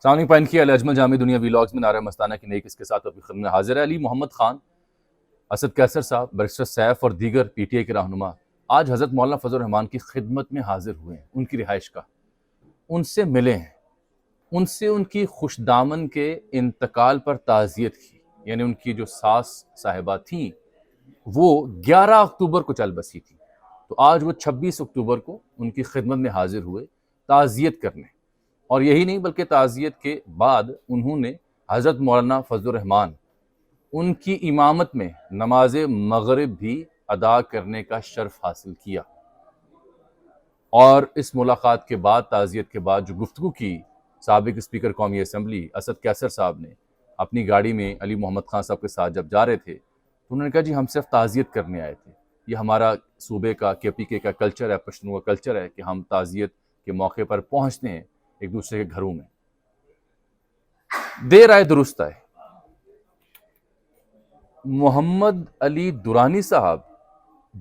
سامعین پائن کی اجمل جامع دنیا ویلاگز میں نعرہ مستانہ کی نئی قسط کے ساتھ اپنی خدمت میں حاضر ہے علی محمد خان، اسد کیسر صاحب، بیرسٹر سیف اور دیگر پی ٹی آئی کے رہنما آج حضرت مولانا فضل الرحمان کی خدمت میں حاضر ہوئے ہیں، ان کی رہائش کا ان سے ملے ہیں، ان سے ان کی خوش دامن کے انتقال پر تعزیت کی، یعنی ان کی جو ساس صاحبہ تھیں وہ 11 اکتوبر کو چل بسی تھی، تو آج وہ 26 اکتوبر کو ان کی خدمت میں حاضر ہوئے تعزیت کرنے، اور یہی نہیں بلکہ تعزیت کے بعد انہوں نے حضرت مولانا فضل الرحمان ان کی امامت میں نماز مغرب بھی ادا کرنے کا شرف حاصل کیا۔ اور اس ملاقات کے بعد، تعزیت کے بعد جو گفتگو کی سابق اسپیکر قومی اسمبلی اسد کیسر صاحب نے اپنی گاڑی میں علی محمد خان صاحب کے ساتھ جب جا رہے تھے تو انہوں نے کہا جی ہم صرف تعزیت کرنے آئے تھے، یہ ہمارا صوبے کا کے پی کے کا کلچر ہے، پشتونوں کا کلچر ہے کہ ہم تعزیت کے موقع پر پہنچتے ہیں ایک دوسرے کے گھروں میں۔ دیر آئے درست آئے، محمد علی درانی صاحب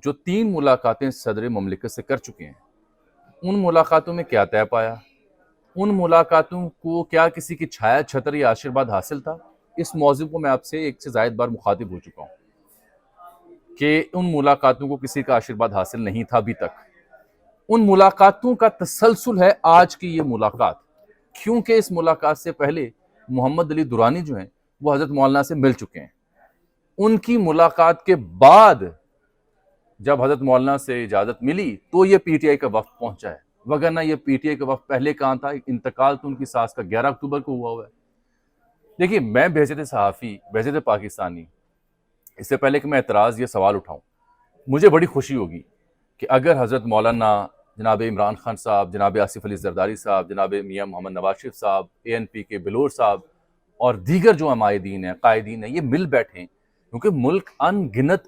جو 3 ملاقاتیں صدر مملکت سے کر چکے ہیں، ان ملاقاتوں میں کیا طے پایا؟ ان ملاقاتوں کو کیا کسی کی چھایا چھتر یا آشیرواد حاصل تھا؟ اس موضوع کو میں آپ سے ایک سے زائد بار مخاطب ہو چکا ہوں کہ ان ملاقاتوں کو کسی کا آشیرواد حاصل نہیں تھا ابھی تک۔ ان ملاقاتوں کا تسلسل ہے آج کی یہ ملاقات، کیونکہ اس ملاقات سے پہلے محمد علی درانی جو ہیں وہ حضرت مولانا سے مل چکے ہیں۔ ان کی ملاقات کے بعد جب حضرت مولانا سے اجازت ملی تو یہ پی ٹی آئی کا وفد پہنچا ہے، وگرنہ یہ پی ٹی آئی کا وفد پہلے کہاں تھا؟ انتقال تو ان کی ساس کا 11 اکتوبر کو ہوا ہے۔ دیکھیے، میں بحیثیت صحافی، بحیثیت پاکستانی، اس سے پہلے کہ میں اعتراض یا سوال اٹھاؤں، مجھے بڑی خوشی ہوگی کہ اگر حضرت مولانا جناب عمران خان صاحب، جناب آصف علی زرداری صاحب، جناب میاں محمد نواز شریف صاحب، اے این پی کے بلور صاحب اور دیگر جو عمائدین ہیں، قائدین ہیں، یہ مل بیٹھیں، کیونکہ ملک ان گنت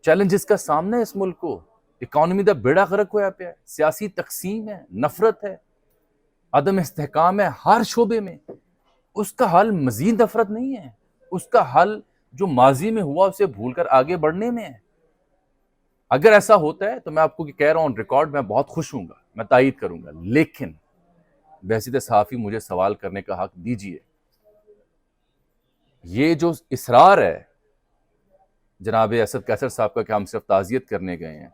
چیلنجز کا سامنا ہے۔ اس ملک کو اکانومی دا بیڑا غرق ہوا پیا ہے، سیاسی تقسیم ہے، نفرت ہے، عدم استحکام ہے ہر شعبے میں۔ اس کا حل مزید نفرت نہیں ہے، اس کا حل جو ماضی میں ہوا اسے بھول کر آگے بڑھنے میں ہے۔ اگر ایسا ہوتا ہے تو میں آپ کو کہہ رہا ہوں ریکارڈ، میں بہت خوش ہوں گا، میں تائید کروں گا، لیکن بحیثیت صحافی مجھے سوال کرنے کا حق دیجیے۔ یہ جو اصرار ہے جناب اسد کیسر صاحب کا کہ ہم صرف تعزیت کرنے گئے ہیں،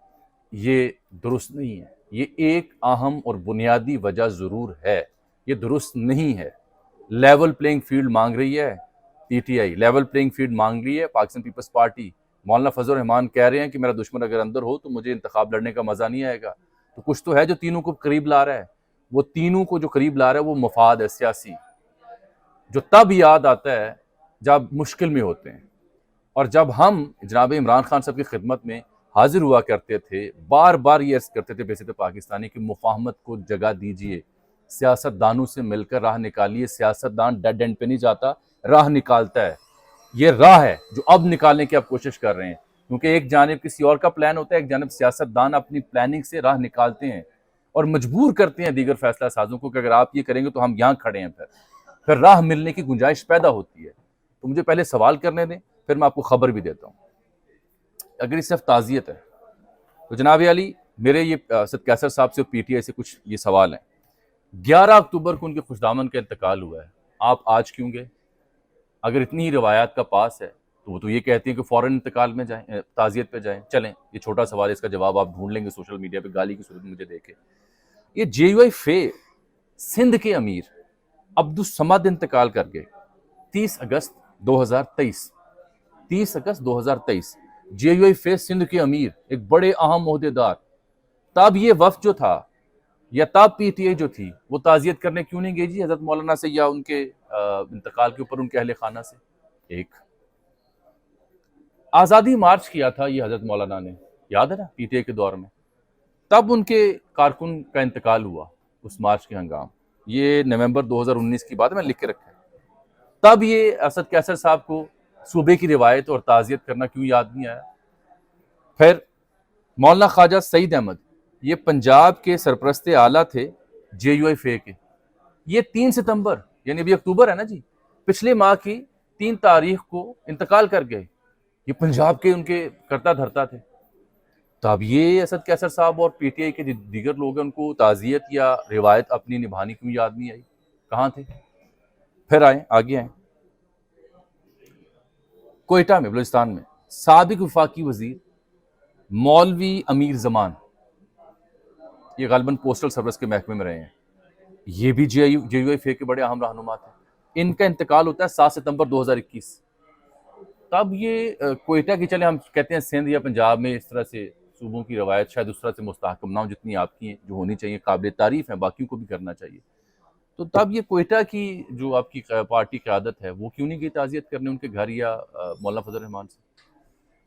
یہ درست نہیں ہے۔ یہ ایک اہم اور بنیادی وجہ ضرور ہے، یہ درست نہیں ہے۔ لیول پلینگ فیلڈ مانگ رہی ہے پی ٹی آئی، لیول پلینگ فیلڈ مانگ رہی ہے پاکستان پیپلز پارٹی۔ مولانا فضل الرحمان کہہ رہے ہیں کہ میرا دشمن اگر اندر ہو تو مجھے انتخاب لڑنے کا مزہ نہیں آئے گا، تو کچھ تو ہے جو تینوں کو قریب لا رہا ہے۔ وہ تینوں کو جو قریب لا رہا ہے وہ مفاد ہے سیاسی، جو تب یاد آتا ہے جب مشکل میں ہوتے ہیں۔ اور جب ہم جناب عمران خان صاحب کی خدمت میں حاضر ہوا کرتے تھے، بار بار یہ عرض کرتے تھے بحیثیت پاکستانی کی مفاہمت کو جگہ دیجیے، سیاست دانوں سے مل کر راہ نکالیے۔ سیاست دان ڈیڈ اینڈ پہ نہیں جاتا، راہ نکالتا ہے۔ یہ راہ ہے جو اب نکالنے کی آپ کوشش کر رہے ہیں، کیونکہ ایک جانب کسی اور کا پلان ہوتا ہے، ایک جانب سیاست دان اپنی پلاننگ سے راہ نکالتے ہیں اور مجبور کرتے ہیں دیگر فیصلہ سازوں کو کہ اگر آپ یہ کریں گے تو ہم یہاں کھڑے ہیں، پھر راہ ملنے کی گنجائش پیدا ہوتی ہے۔ تو مجھے پہلے سوال کرنے دیں، پھر میں آپ کو خبر بھی دیتا ہوں۔ اگر یہ صرف تعزیت ہے تو جناب علی، میرے یہ اسد کیسر صاحب سے پی ٹی آئی سے کچھ یہ سوال ہیں۔ 11 اکتوبر کو ان کے خوش دامن کا انتقال ہوا ہے، آپ آج کیوں گئے؟ اگر اتنی ہی روایات کا پاس ہے تو وہ تو یہ کہتے ہیں کہ فوراً انتقال میں جائیں، تعزیت پہ جائیں۔ چلیں، یہ چھوٹا سوال ہے، اس کا جواب آپ ڈھونڈ لیں گے سوشل میڈیا پہ، گالی کی صورت میں مجھے دیکھے۔ یہ جے یو آئی فے سندھ کے امیر عبدالصمد انتقال کر گئے 30 اگست 2023۔ 30 اگست 2023 جے یو آئی فے سندھ کے امیر، ایک بڑے اہم عہدیدار، تب یہ وفد جو تھا یا تب پی ٹی آئی جو تھی وہ تعزیت کرنے کیوں نہیں گئی جی حضرت مولانا سے یا ان کے انتقال کے اوپر ان کے اہل خانہ سے؟ ایک آزادی مارچ کیا تھا یہ حضرت مولانا نے، یاد ہے نا، پی ٹی آئی کے دور میں، تب ان کے کارکن کا انتقال ہوا اس مارچ کے ہنگام۔ یہ نومبر 2019 کی بات ہے، میں لکھ کے رکھا ہے۔ تب یہ اسد کیسر صاحب کو صوبے کی روایت اور تعزیت کرنا کیوں یاد نہیں آیا؟ پھر مولانا خواجہ سعید احمد، یہ پنجاب کے سرپرست اعلیٰ تھے جے یو آئی فے کے، یہ 3 ستمبر یعنی ابھی اکتوبر ہے نا جی، پچھلے ماہ کی 3 تاریخ کو انتقال کر گئے۔ یہ پنجاب کے ان کے کرتا دھرتا تھے۔ تو اب یہ اسد کیسر صاحب اور پی ٹی آئی کے دیگر لوگ ہیں، ان کو تعزیت یا روایت اپنی نبھانی کیوں یاد نہیں آئی؟ کہاں تھے؟ پھر آگے آئیں، کوئٹہ میں بلوچستان میں سابق وفاقی وزیر مولوی امیر زمان، یہ غالباً پوسٹل سروس کے محکمے میں رہے ہیں، یہ بھی جے یو آئی فے کے بڑے اہم رہنما تھے. ان کا انتقال ہوتا ہے 7 ستمبر 2021. تب یہ کوئٹہ کی، چلے ہم کہتے ہیں سندھ یا پنجاب میں اس طرح سے صوبوں کی روایت شاید اس طرح سے مستحکم نہ ہو جتنی آپ کی ہیں، جو ہونی چاہیے، قابل تعریف ہیں، باقیوں کو بھی کرنا چاہیے. تو تب یہ کوئٹہ کی جو آپ کی پارٹی قیادت ہے وہ کیوں نہیں گئی تعزیت کرنے ان کے گھر یا مولانا فضل الرحمان سے؟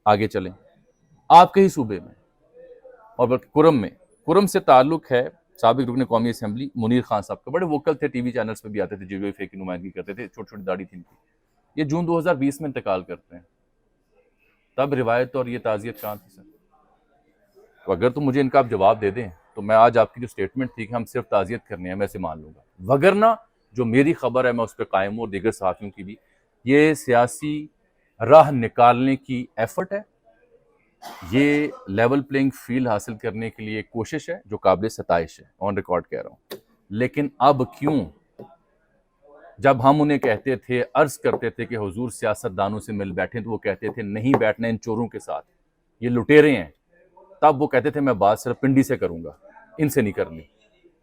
آگے چلیں، آپ کے ہی صوبے میں اور بلکہ کرم سے تعلق ہے سابق رکن قومی اسمبلی منیر خان صاحب کا، بڑے ووکل تھے، ٹی وی چینلز پہ بھی آتے تھے، جے یو آئی فے کی نمائندگی کرتے تھے، چھوٹی چھوٹی داڑھی تھی ان کی. یہ جون 2020 میں انتقال کرتے ہیں. تب روایت اور یہ تعزیت کہاں تھی سر؟ تو اگر تو مجھے ان کا آپ جواب دے دیں تو میں آج آپ کی جو سٹیٹمنٹ تھی کہ ہم صرف تعزیت کرنے ہیں، میں اسے مان لوں گا. وگرنہ جو میری خبر ہے میں اس پہ قائم ہوں، اور دیگر صحافیوں کی بھی، یہ سیاسی راہ نکالنے کی ایفرٹ ہے، یہ لیول پلینگ فیلڈ حاصل کرنے کے لیے ایک کوشش ہے جو قابل ستائش ہے، آن ریکارڈ کہہ رہا ہوں. لیکن اب کیوں جب ہم انہیں کہتے تھے، عرض کرتے تھے کہ حضور سیاست دانوں سے مل بیٹھیں، تو وہ کہتے تھے نہیں بیٹھنا ان چوروں کے ساتھ، یہ لٹیرے ہیں. تب وہ کہتے تھے میں بات صرف پنڈی سے کروں گا، ان سے نہیں کرنی.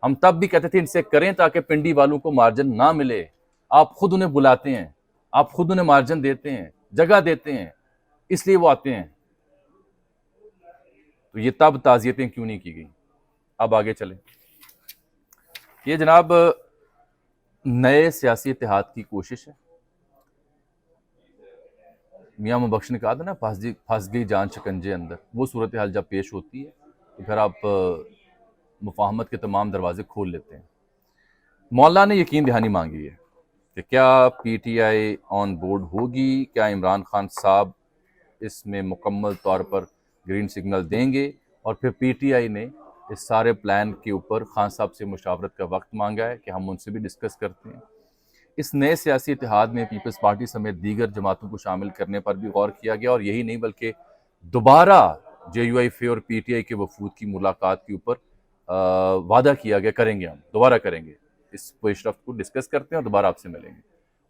ہم تب بھی کہتے تھے ان سے کریں تاکہ پنڈی والوں کو مارجن نہ ملے. آپ خود انہیں بلاتے ہیں، آپ خود انہیں مارجن دیتے ہیں، جگہ دیتے ہیں، اس لیے وہ آتے ہیں. تو یہ تب تعزیتیں کیوں نہیں کی گئی؟ اب آگے چلیں. یہ جناب نئے سیاسی اتحاد کی کوشش ہے. میاں مبخش نے کہا تھا نا، پھنس گئی جان شکنجے اندر. وہ صورتحال جب پیش ہوتی ہے تو پھر آپ مفاہمت کے تمام دروازے کھول لیتے ہیں. مولانا نے یقین دہانی مانگی ہے کہ کیا پی ٹی آئی آن بورڈ ہوگی، کیا عمران خان صاحب اس میں مکمل طور پر گرین سگنل دیں گے. اور پھر پی ٹی آئی نے اس سارے پلان کے اوپر خان صاحب سے مشاورت کا وقت مانگا ہے کہ ہم ان سے بھی ڈسکس کرتے ہیں. اس نئے سیاسی اتحاد میں پیپلز پارٹی سمیت دیگر جماعتوں کو شامل کرنے پر بھی غور کیا گیا، اور یہی نہیں بلکہ دوبارہ جے یو آئی فے اور پی ٹی آئی کے وفود کی ملاقات کے اوپر وعدہ کیا گیا، کریں گے، ہم دوبارہ کریں گے، اس پیش رفت کو ڈسکس کرتے ہیں اور دوبارہ آپ سے ملیں گے.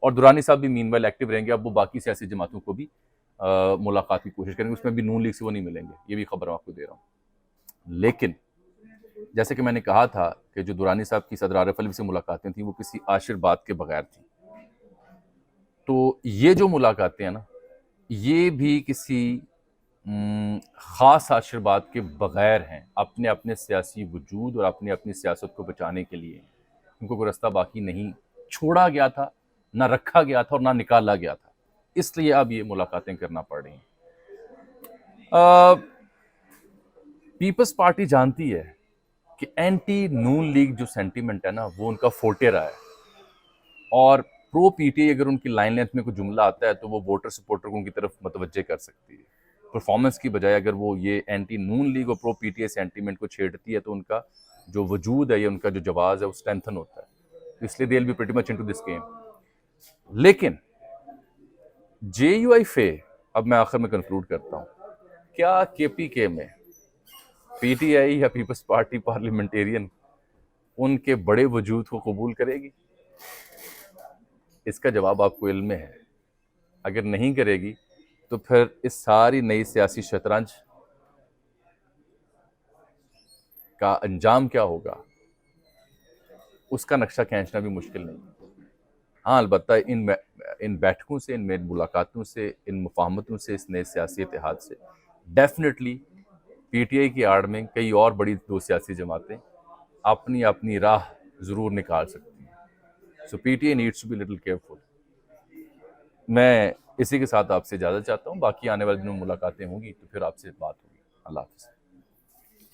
اور دورانی صاحب بھی مین ویل ایکٹیو رہیں گے. اب وہ باقی سیاسی جماعتوں کو بھی ملاقات کی کوشش کریں گے، اس میں بھی نون لیگ سے وہ نہیں ملیں گے، یہ بھی خبر آپ کو دے رہا ہوں. لیکن جیسے کہ میں نے کہا تھا کہ جو دورانی صاحب کی صدر عارف علوی سے ملاقاتیں تھیں وہ کسی آشرواد کے بغیر تھیں. تو یہ جو ملاقاتیں ہیں نا، یہ بھی کسی خاص آشرواد کے بغیر ہیں، اپنے سیاسی وجود اور اپنی سیاست کو بچانے کے لیے. ان کو کوئی رستہ باقی نہیں چھوڑا گیا تھا، نہ رکھا گیا تھا اور نہ نکالا گیا تھا، اس لیے اب یہ ملاقاتیں کرنا پڑ رہی ہیں. پیپلز پارٹی جانتی ہے کہ اینٹی نون لیگ جو سینٹیمنٹ ہے نا وہ ان کا فورٹے رہا ہے، اور پرو پی ٹی آئی اگر ان کی لائن لینتھ میں کوئی جملہ آتا ہے تو وہ ووٹر سپورٹر کو ان کی طرف متوجہ کر سکتی ہے. پرفارمنس کی بجائے اگر وہ یہ اینٹی نون لیگ اور پرو پی ٹی آئی سینٹیمنٹ کو چھیڑتی ہے تو ان کا جو وجود ہے یا ان کا جو جواز ہے وہ اسٹرینتھن ہوتا ہے. اس لیے they'll be pretty much into this game. لیکن جے یو آئی فے، اب میں آخر میں کنکلوڈ کرتا ہوں، کیا کے پی کے میں پی ٹی آئی یا پیپلز پارٹی پارلیمنٹیرین ان کے بڑے وجود کو قبول کرے گی؟ اس کا جواب آپ کو علم میں ہے. اگر نہیں کرے گی تو پھر اس ساری نئی سیاسی شطرنج کا انجام کیا ہوگا اس کا نقشہ کھینچنا بھی مشکل نہیں. ہاں البتہ ان بیٹھکوں سے، ان ملاقاتوں سے، ان مفاہمتوں سے، اس نئے سیاسی اتحاد سے ڈیفینیٹلی پی ٹی آئی کی آڑ میں کئی اور بڑی دو سیاسی جماعتیں اپنی راہ ضرور نکال سکتی ہیں. So P T I needs to be little careful. میں اسی کے ساتھ آپ سے اجازت چاہتا ہوں، باقی آنے والے دنوں میں ملاقاتیں ہوں گی تو پھر آپ سے بات ہوگی. اللہ حافظ.